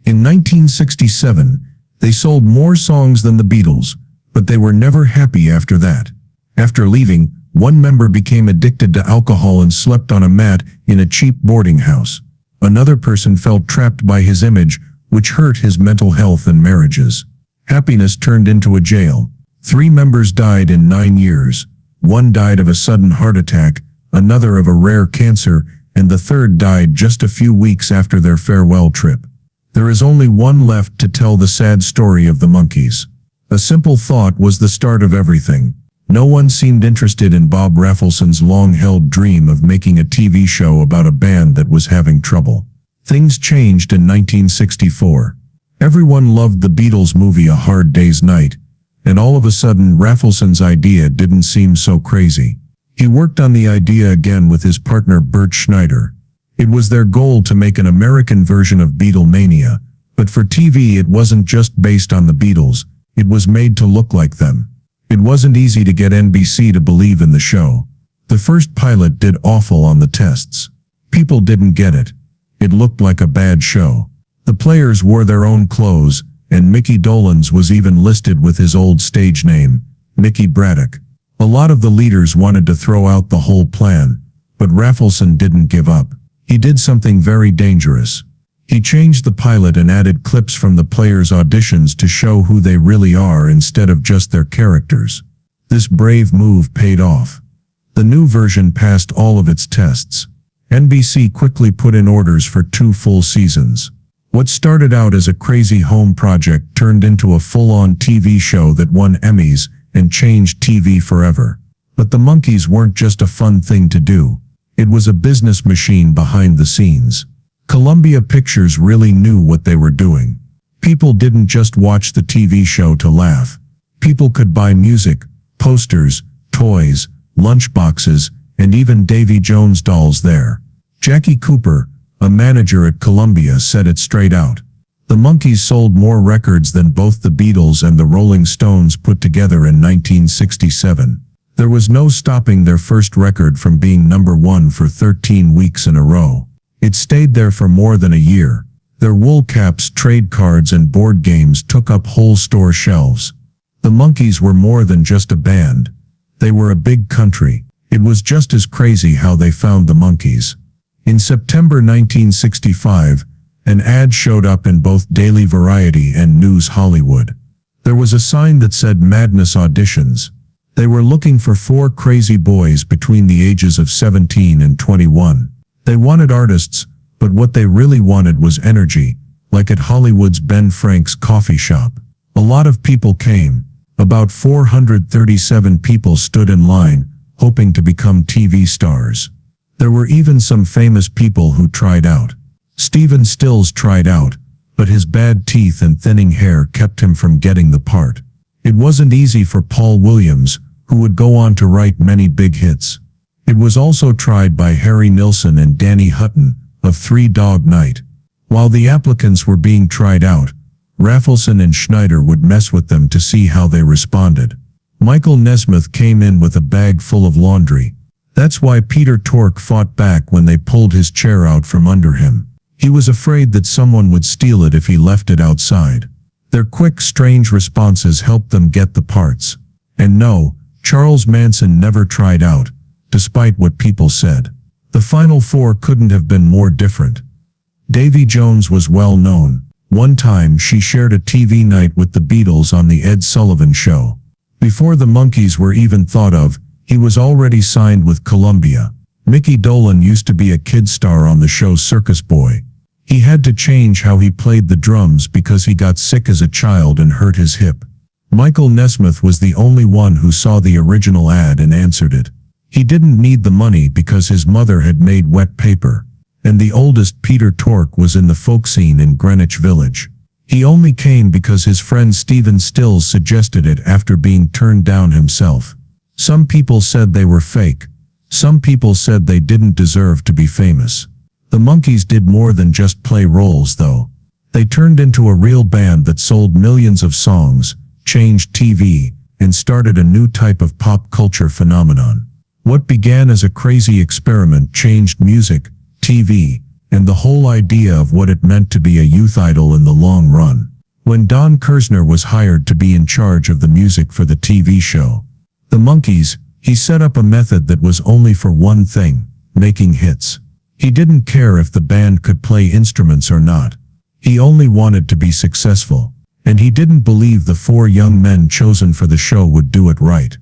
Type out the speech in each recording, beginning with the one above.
In 1967, they sold more songs than the Beatles, but they were never happy after that. After leaving, one member became addicted to alcohol and slept on a mat in a cheap boarding house. Another person felt trapped by his image, which hurt his mental health and marriages. Happiness turned into a jail. 3 members died in 9 years. One died of a sudden heart attack, another of a rare cancer, and the third died just a few weeks after their farewell trip. There is only one left to tell the sad story of the Monkees. A simple thought was the start of everything. No one seemed interested in Bob Raffleson's long-held dream of making a TV show about a band that was having trouble. Things changed in 1964. Everyone loved the Beatles movie A Hard Day's Night, and all of a sudden Raffleson's idea didn't seem so crazy. He worked on the idea again with his partner Bert Schneider. It was their goal to make an American version of Beatlemania, but for TV it wasn't just based on the Beatles, it was made to look like them. It wasn't easy to get NBC to believe in the show. The first pilot did awful on the tests. People didn't get it. It looked like a bad show. The players wore their own clothes, and Mickey Dolenz was even listed with his old stage name, Mickey Braddock. A lot of the leaders wanted to throw out the whole plan, but Raffleson didn't give up. He did something very dangerous. He changed the pilot and added clips from the players' auditions to show who they really are instead of just their characters. This brave move paid off. The new version passed all of its tests. NBC quickly put in orders for 2 full seasons. What started out as a crazy home project turned into a full-on TV show that won Emmys and changed TV forever. But the Monkees weren't just a fun thing to do. It was a business machine behind the scenes. Columbia Pictures really knew what they were doing. People didn't just watch the TV show to laugh. People could buy music, posters, toys, lunchboxes, and even Davy Jones dolls there. Jackie Cooper, a manager at Columbia, said it straight out. The Monkees sold more records than both the Beatles and the Rolling Stones put together in 1967. There was no stopping their first record from being number 1 for 13 weeks in a row. It stayed there for more than a year. Their wool caps, trade cards, and board games took up whole store shelves. The Monkees were more than just a band. They were a big country. It was just as crazy how they found the Monkees. In September 1965, an ad showed up in both Daily Variety and News Hollywood. There was a sign that said Madness Auditions. They were looking for 4 crazy boys between the ages of 17 and 21. They wanted artists, but what they really wanted was energy, like at Hollywood's Ben Frank's coffee shop. A lot of people came. About 437 people stood in line, hoping to become TV stars. There were even some famous people who tried out. Stephen Stills tried out, but his bad teeth and thinning hair kept him from getting the part. It wasn't easy for Paul Williams, who would go on to write many big hits. It was also tried by Harry Nilsson and Danny Hutton of 3 Dog Night. While the applicants were being tried out, Raffleson and Schneider would mess with them to see how they responded. Michael Nesmith came in with a bag full of laundry. That's why Peter Tork fought back when they pulled his chair out from under him. He was afraid that someone would steal it if he left it outside. Their quick, strange responses helped them get the parts. And no, Charles Manson never tried out, despite what people said. The final 4 couldn't have been more different. Davy Jones was well known. One time she shared a TV night with the Beatles on the Ed Sullivan Show. Before the Monkees were even thought of, he was already signed with Columbia. Mickey Dolenz used to be a kid star on the show Circus Boy. He had to change how he played the drums because he got sick as a child and hurt his hip. Michael Nesmith was the only one who saw the original ad and answered it. He didn't need the money because his mother had made wet paper. And the oldest, Peter Tork, was in the folk scene in Greenwich Village. He only came because his friend Stephen Stills suggested it after being turned down himself. Some people said they were fake. Some people said they didn't deserve to be famous. The Monkees did more than just play roles, though. They turned into a real band that sold millions of songs, changed TV, and started a new type of pop culture phenomenon. What began as a crazy experiment changed music, TV, and the whole idea of what it meant to be a youth idol in the long run. When Don Kerzner was hired to be in charge of the music for the TV show, The Monkees, he set up a method that was only for one thing: making hits. He didn't care if the band could play instruments or not. He only wanted to be successful, and he didn't believe the 4 young men chosen for the show would do it right.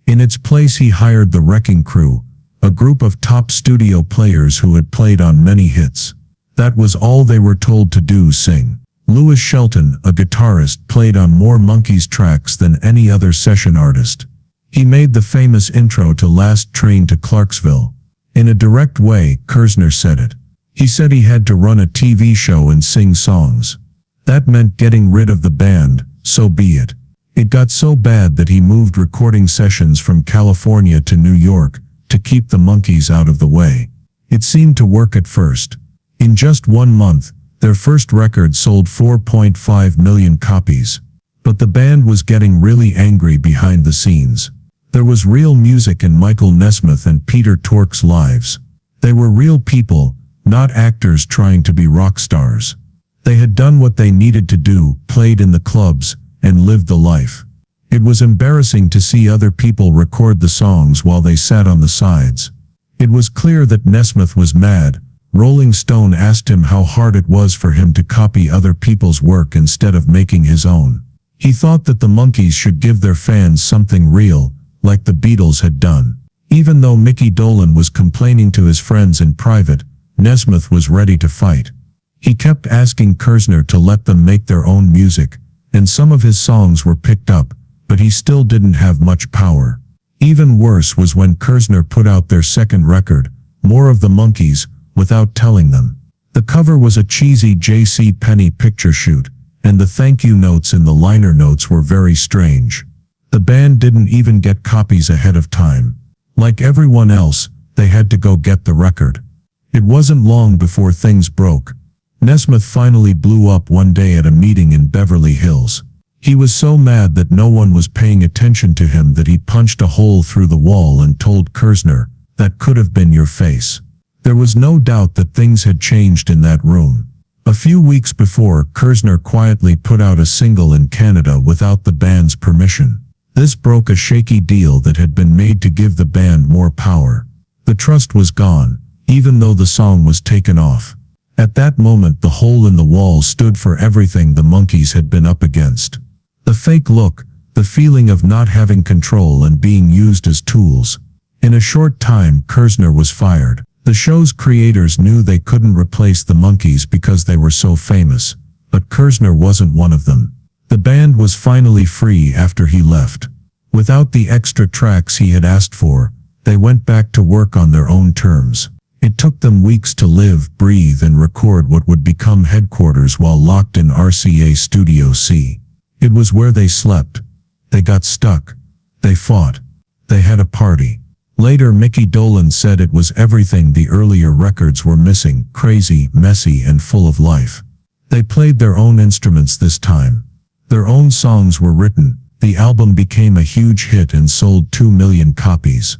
In its place, he hired the Wrecking Crew, a group of top studio players who had played on many hits. That was all they were told to do: sing. Louis Shelton, a guitarist, played on more Monkees tracks than any other session artist. He made the famous intro to Last Train to Clarksville. In a direct way, Kerzner said it. He said he had to run a TV show and sing songs. That meant getting rid of the band, so be it. It got so bad that he moved recording sessions from California to New York to keep the Monkees out of the way. It seemed to work at first. In just 1 month, their first record sold 4.5 million copies. But the band was getting really angry behind the scenes. There was real music in Michael Nesmith and Peter Tork's lives. They were real people, not actors trying to be rock stars. They had done what they needed to do, played in the clubs, and lived the life. It was embarrassing to see other people record the songs while they sat on the sides. It was clear that Nesmith was mad. Rolling Stone asked him how hard it was for him to copy other people's work instead of making his own. He thought that the Monkees should give their fans something real, like the Beatles had done. Even though Mickey Dolenz was complaining to his friends in private, Nesmith was ready to fight. He kept asking Kerzner to let them make their own music, and some of his songs were picked up, but he still didn't have much power. Even worse was when Kerzner put out their second record, More of the Monkees, without telling them. The cover was a cheesy J.C. Penney picture shoot, and the thank you notes in the liner notes were very strange. The band didn't even get copies ahead of time. Like everyone else, they had to go get the record. It wasn't long before things broke. Nesmith finally blew up one day at a meeting in Beverly Hills. He was so mad that no one was paying attention to him that he punched a hole through the wall and told Kerzner, "That could have been your face." There was no doubt that things had changed in that room. A few weeks before, Kerzner quietly put out a single in Canada without the band's permission. This broke a shaky deal that had been made to give the band more power. The trust was gone, even though the song was taken off. At that moment, the hole in the wall stood for everything the Monkees had been up against. The fake look, the feeling of not having control and being used as tools. In a short time, Kerzner was fired. The show's creators knew they couldn't replace the Monkees because they were so famous, but Kerzner wasn't one of them. The band was finally free after he left. Without the extra tracks he had asked for, they went back to work on their own terms. It took them weeks to live, breathe, and record what would become headquarters while locked in RCA Studio C. It was where they slept. They got stuck. They fought. They had a party. Later, Mickey Dolenz said it was everything the earlier records were missing: crazy, messy, and full of life. They played their own instruments this time. Their own songs were written. The album became a huge hit and sold 2 million copies.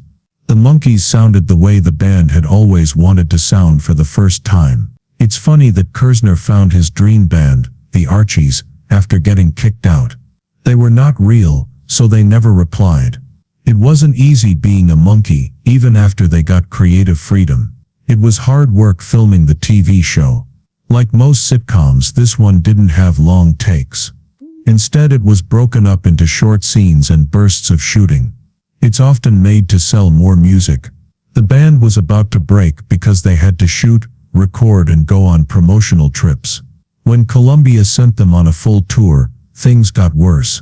The Monkees sounded the way the band had always wanted to sound for the first time. It's funny that Kerzner found his dream band, the Archies, after getting kicked out. They were not real, so they never replied. It wasn't easy being a Monkee, even after they got creative freedom. It was hard work filming the TV show. Like most sitcoms, this one didn't have long takes. Instead, it was broken up into short scenes and bursts of shooting. It's often made to sell more music. The band was about to break because they had to shoot, record, and go on promotional trips. When Columbia sent them on a full tour, things got worse.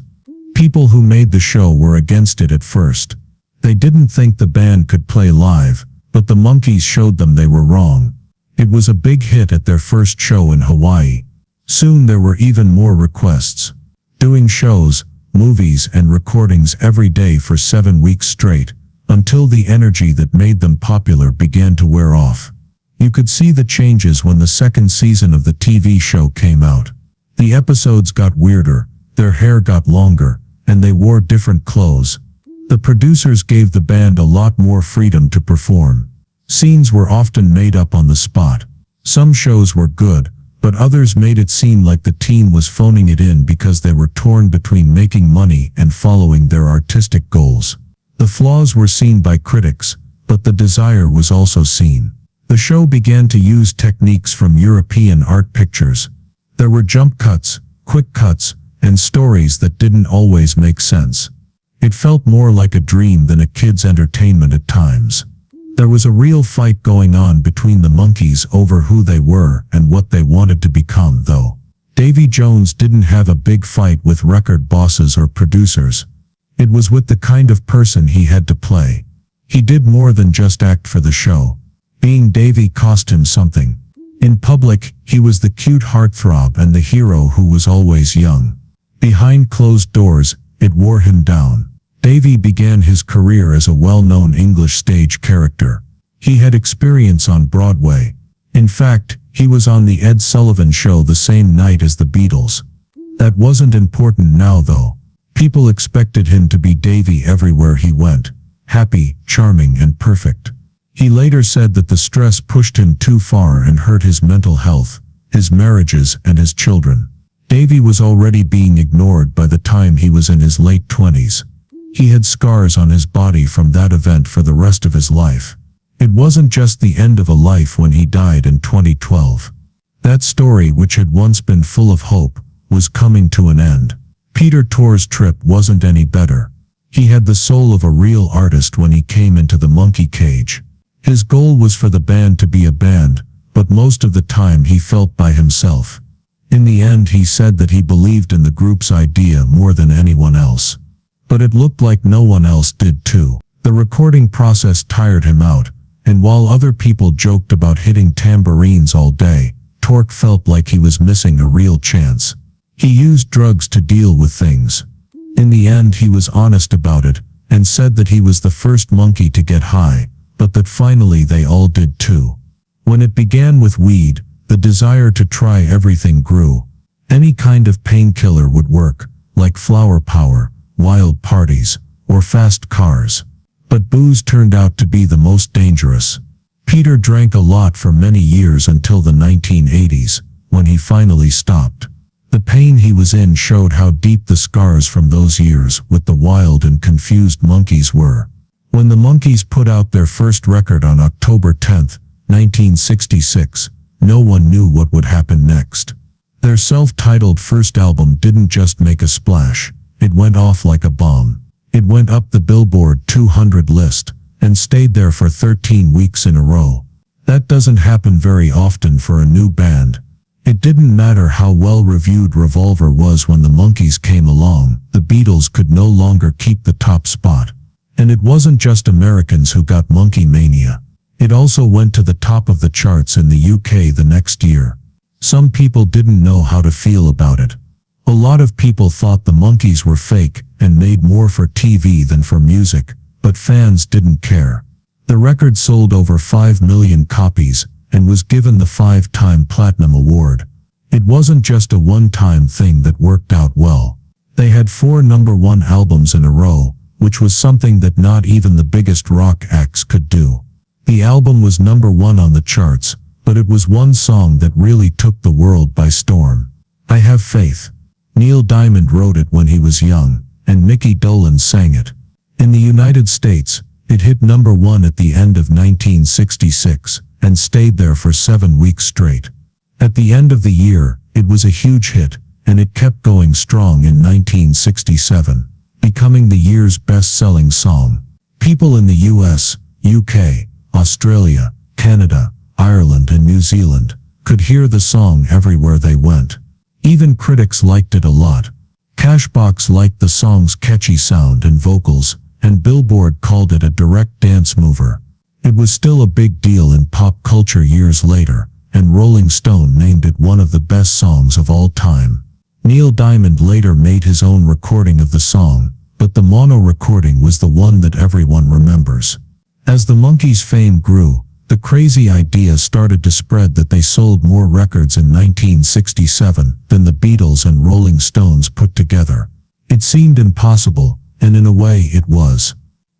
People who made the show were against it at first. They didn't think the band could play live, but the Monkees showed them they were wrong. It was a big hit at their first show in Hawaii. Soon there were even more requests. Doing shows, movies, and recordings every day for 7 weeks straight, until the energy that made them popular began to wear off. You could see the changes when the second season of the TV show came out. The episodes got weirder, their hair got longer, and they wore different clothes. The producers gave the band a lot more freedom to perform. Scenes were often made up on the spot. Some shows were good, but others made it seem like the team was phoning it in because they were torn between making money and following their artistic goals. The flaws were seen by critics, but the desire was also seen. The show began to use techniques from European art pictures. There were jump cuts, quick cuts, and stories that didn't always make sense. It felt more like a dream than a kid's entertainment at times. There was a real fight going on between the Monkees over who they were and what they wanted to become, though. Davy Jones didn't have a big fight with record bosses or producers. It was with the kind of person he had to play. He did more than just act for the show. Being Davy cost him something. In public, he was the cute heartthrob and the hero who was always young. Behind closed doors, it wore him down. Davy began his career as a well-known English stage character. He had experience on Broadway. In fact, he was on The Ed Sullivan Show the same night as the Beatles. That wasn't important now, though. People expected him to be Davy everywhere he went. Happy, charming, and perfect. He later said that the stress pushed him too far and hurt his mental health, his marriages, and his children. Davy was already being ignored by the time he was in his late 20s. He had scars on his body from that event for the rest of his life. It wasn't just the end of a life when he died in 2012. That story, which had once been full of hope, was coming to an end. Peter Torr's trip wasn't any better. He had the soul of a real artist when he came into the monkey cage. His goal was for the band to be a band, but most of the time he felt by himself. In the end, he said that he believed in the group's idea more than anyone else. But it looked like no one else did too. The recording process tired him out, and while other people joked about hitting tambourines all day, Tork felt like he was missing a real chance. He used drugs to deal with things. In the end, he was honest about it, and said that he was the first monkey to get high, but that finally they all did too. When it began with weed, the desire to try everything grew. Any kind of painkiller would work, like flower power, wild parties, or fast cars. But booze turned out to be the most dangerous. Peter drank a lot for many years until the 1980s, when he finally stopped. The pain he was in showed how deep the scars from those years with the wild and confused Monkees were. When the Monkees put out their first record on October 10, 1966, no one knew what would happen next. Their self-titled first album didn't just make a splash. It went off like a bomb. It went up the Billboard 200 list, and stayed there for 13 weeks in a row. That doesn't happen very often for a new band. It didn't matter how well-reviewed Revolver was when the Monkees came along, the Beatles could no longer keep the top spot. And it wasn't just Americans who got Monkey Mania. It also went to the top of the charts in the UK the next year. Some people didn't know how to feel about it. A lot of people thought the Monkees were fake and made more for TV than for music, but fans didn't care. The record sold over 5 million copies and was given the 5-time Platinum Award. It wasn't just a one-time thing that worked out well. They had 4 #1 albums in a row, which was something that not even the biggest rock acts could do. The album was #1 on the charts, but it was one song that really took the world by storm. I Have Faith. Neil Diamond wrote it when he was young, and Mickey Dolenz sang it. In the United States, it hit #1 at the end of 1966, and stayed there for 7 weeks straight. At the end of the year, it was a huge hit, and it kept going strong in 1967, becoming the year's best-selling song. People in the US, UK, Australia, Canada, Ireland, and New Zealand could hear the song everywhere they went. Even critics liked it a lot. Cashbox liked the song's catchy sound and vocals, and Billboard called it a direct dance mover. It was still a big deal in pop culture years later, and Rolling Stone named it one of the best songs of all time. Neil Diamond later made his own recording of the song, but the mono recording was the one that everyone remembers. As the Monkees' fame grew, the crazy idea started to spread that they sold more records in 1967 than the Beatles and Rolling Stones put together. It seemed impossible, and in a way it was.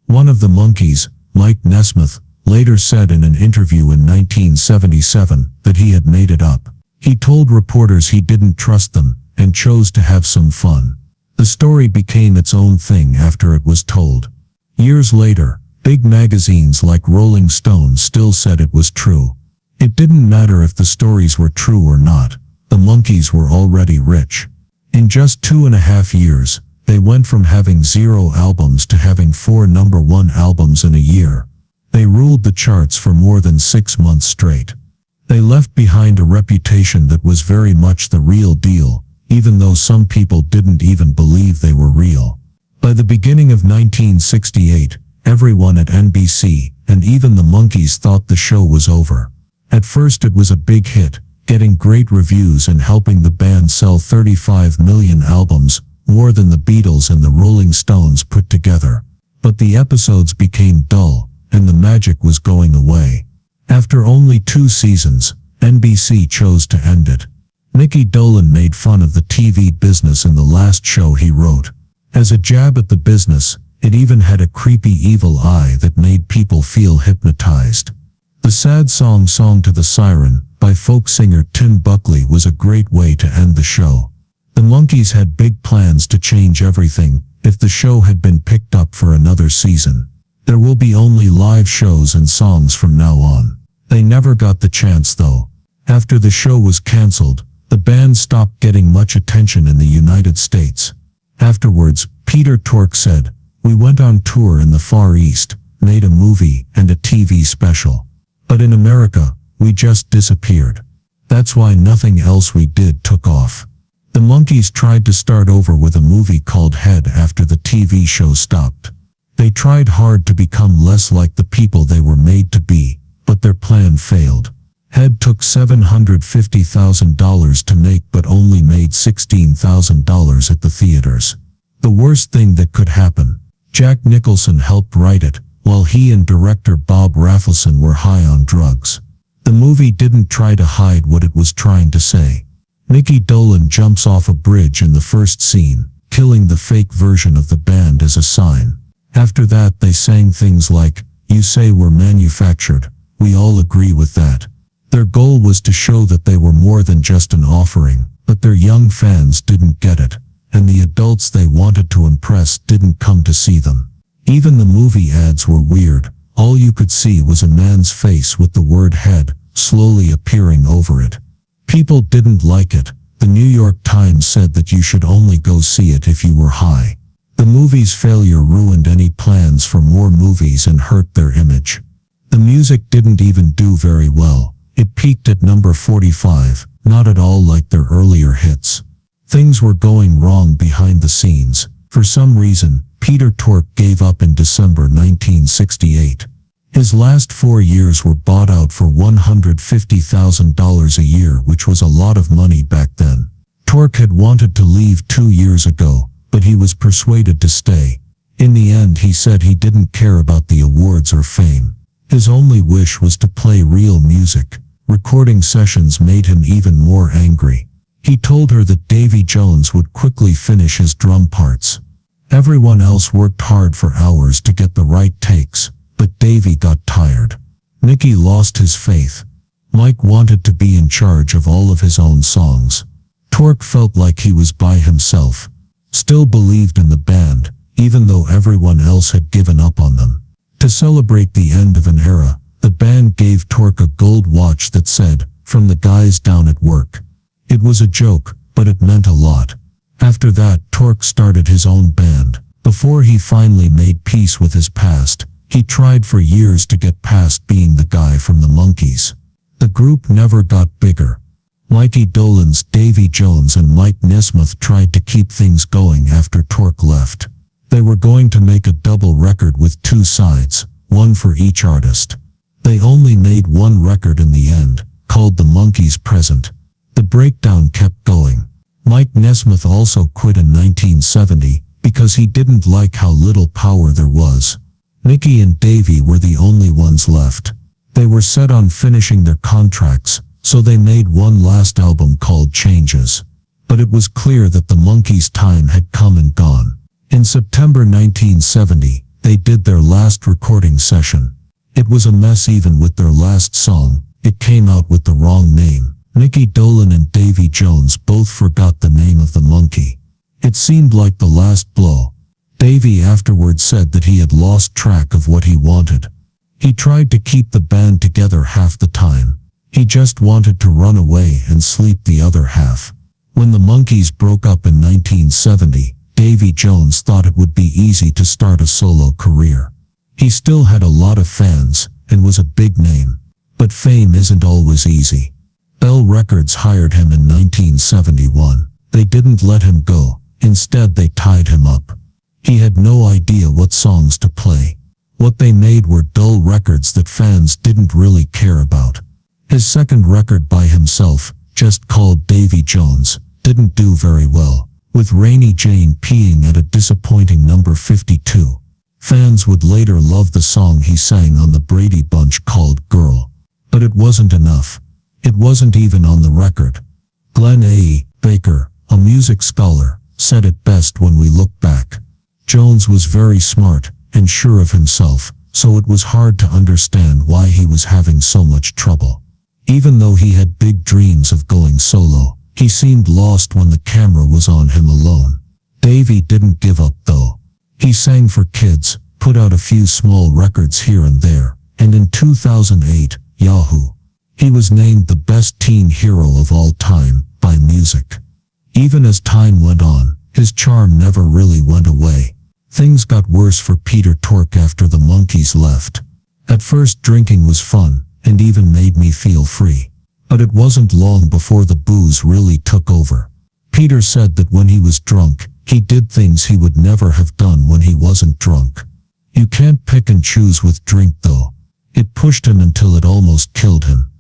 One of the Monkees, Mike Nesmith, later said in an interview in 1977 that he had made it up. He told reporters he didn't trust them and chose to have some fun. The story became its own thing after it was told. Years later, big magazines like Rolling Stone still said it was true. It didn't matter if the stories were true or not. The Monkees were already rich. In just 2.5 years, they went from having 0 albums to having 4 #1 albums in a year. They ruled the charts for more than 6 months straight. They left behind a reputation that was very much the real deal, even though some people didn't even believe they were real. By the beginning of 1968, everyone at NBC, and even the Monkees, thought the show was over. At first it was a big hit, getting great reviews and helping the band sell 35 million albums, more than the Beatles and the Rolling Stones put together. But the episodes became dull, and the magic was going away. After only 2 seasons, NBC chose to end it. Mickey Dolenz made fun of the TV business in the last show he wrote. As a jab at the business, it even had a creepy evil eye that made people feel hypnotized. The sad song "Song to the Siren" by folk singer Tim Buckley was a great way to end the show. The Monkees had big plans to change everything if the show had been picked up for another season. There will be only live shows and songs from now on. They never got the chance though. After the show was cancelled, the band stopped getting much attention in the United States. Afterwards, Peter Tork said, "We went on tour in the Far East, made a movie and a TV special. But in America, we just disappeared. That's why nothing else we did took off." The Monkees tried to start over with a movie called Head after the TV show stopped. They tried hard to become less like the people they were made to be, but their plan failed. Head took $750,000 to make but only made $16,000 at the theaters. The worst thing that could happen. Jack Nicholson helped write it, while he and director Bob Rafelson were high on drugs. The movie didn't try to hide what it was trying to say. Mickey Dolenz jumps off a bridge in the first scene, killing the fake version of the band as a sign. After that they sang things like, "You say we're manufactured, we all agree with that." Their goal was to show that they were more than just an offering, but their young fans didn't get it, and the adults they wanted to impress didn't come to see them. Even the movie ads were weird. All you could see was a man's face with the word "head" slowly appearing over it. People didn't like it. The New York Times said that you should only go see it if you were high. The movie's failure ruined any plans for more movies and hurt their image. The music didn't even do very well. It peaked at number 45, not at all like their earlier hits. Things were going wrong behind the scenes. For some reason, Peter Tork gave up in December 1968. His last 4 years were bought out for $150,000 a year, which was a lot of money back then. Tork had wanted to leave 2 years ago, but he was persuaded to stay. In the end, he said he didn't care about the awards or fame. His only wish was to play real music. Recording sessions made him even more angry. He told her that Davy Jones would quickly finish his drum parts. Everyone else worked hard for hours to get the right takes, but Davy got tired. Mickey lost his faith. Mike wanted to be in charge of all of his own songs. Tork felt like he was by himself. Still believed in the band, even though everyone else had given up on them. To celebrate the end of an era, the band gave Tork a gold watch that said, "From the guys down at work." It was a joke, but it meant a lot. After that, Tork started his own band. Before he finally made peace with his past, he tried for years to get past being the guy from the Monkees. The group never got bigger. Mickey Dolenz, Davy Jones and Mike Nesmith tried to keep things going after Tork left. They were going to make a double record with 2 sides, one for each artist. They only made one record in the end, called The Monkees Present. The breakdown kept going. Mike Nesmith also quit in 1970 because he didn't like how little power there was. Mickey and Davy were the only ones left. They were set on finishing their contracts, so they made one last album called Changes. But it was clear that the Monkees' time had come and gone. In September 1970, they did their last recording session. It was a mess even with their last song. It came out with the wrong name. Mickey Dolenz and Davy Jones both forgot the name of the monkey. It seemed like the last blow. Davy afterwards said that he had lost track of what he wanted. He tried to keep the band together half the time. He just wanted to run away and sleep the other half. When the Monkees broke up in 1970, Davy Jones thought it would be easy to start a solo career. He still had a lot of fans and was a big name. But fame isn't always easy. Bell Records hired him in 1971. They didn't let him go. Instead, they tied him up. He had no idea what songs to play. What they made were dull records that fans didn't really care about. His second record by himself, just called Davy Jones, didn't do very well, with Rainy Jane peeing at a disappointing number 52. Fans would later love the song he sang on the Brady Bunch called Girl. But it wasn't enough. It wasn't even on the record. Glenn A. Baker, a music scholar, said it best when we look back. Jones was very smart and sure of himself, so it was hard to understand why he was having so much trouble. Even though he had big dreams of going solo, he seemed lost when the camera was on him alone. Davy didn't give up though. He sang for kids, put out a few small records here and there, and in 2008, Yahoo! He was named the best teen hero of all time by Music. Even as time went on, his charm never really went away. Things got worse for Peter Tork after the Monkees left. At first, drinking was fun and even made me feel free. But it wasn't long before the booze really took over. Peter said that when he was drunk, he did things he would never have done when he wasn't drunk. You can't pick and choose with drink though. It pushed him until it almost killed him.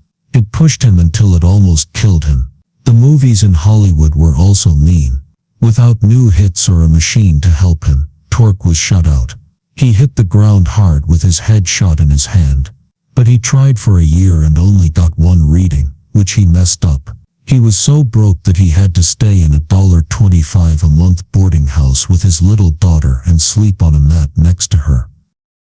The movies in Hollywood were also mean. Without new hits or a machine to help him, Tork was shut out. He hit the ground hard with his head shot in his hand. But he tried for a year and only got one reading, which he messed up. He was so broke that he had to stay in a $25 a month boarding house with his little daughter and sleep on a mat next to her.